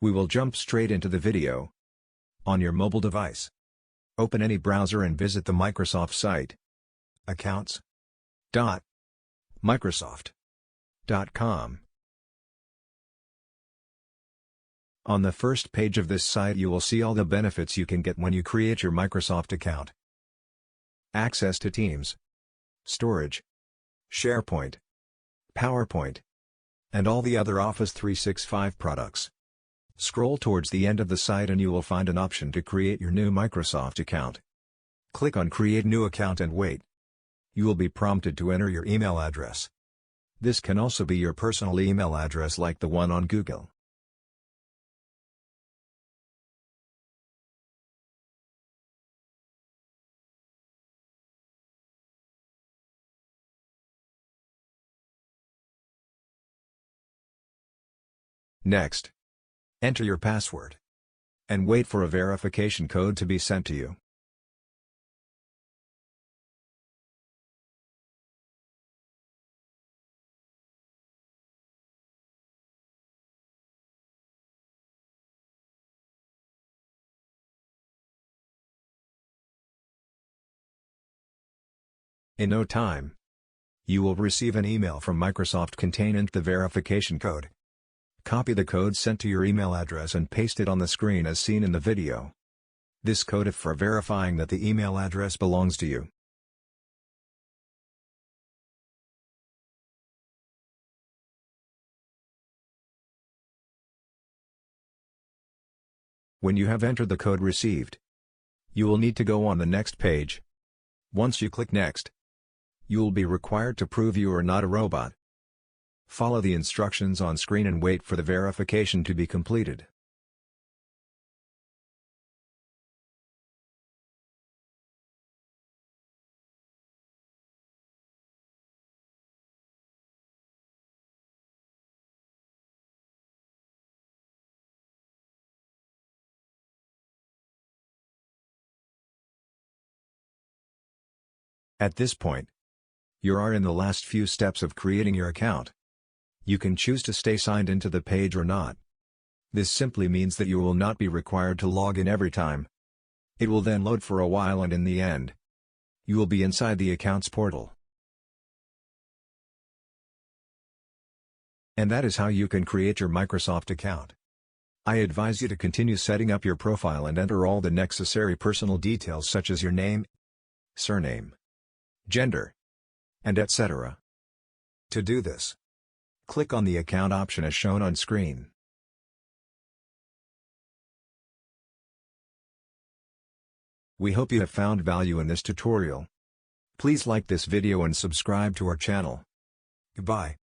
We will jump straight into the video. On your mobile device, open any browser and visit the Microsoft site. Accounts.Microsoft.com. On the first page of this site you will see all the benefits you can get when you create your Microsoft account. Access to Teams, storage, SharePoint, PowerPoint, and all the other Office 365 products. Scroll towards the end of the site and you will find an option to create your new Microsoft account. Click on Create New Account and wait. You will be prompted to enter your email address. This can also be your personal email address like the one on Google. Next, enter your password and wait for a verification code to be sent to you. In no time, you will receive an email from Microsoft containing the verification code. Copy the code sent to your email address and paste it on the screen as seen in the video. This code is for verifying that the email address belongs to you. When you have entered the code received, you will need to go on the next page. Once you click Next, you will be required to prove you are not a robot. Follow the instructions on screen and wait for the verification to be completed. At this point, you are in the last few steps of creating your account. You can choose to stay signed into the page or not. This simply means that you will not be required to log in every time. It will then load for a while and in the end, you will be inside the Accounts portal. And that is how you can create your Microsoft account. I advise you to continue setting up your profile and enter all the necessary personal details such as your name, surname, gender, and etc. To do this, click on the account option as shown on screen. We hope you have found value in this tutorial. Please like this video and subscribe to our channel. Goodbye.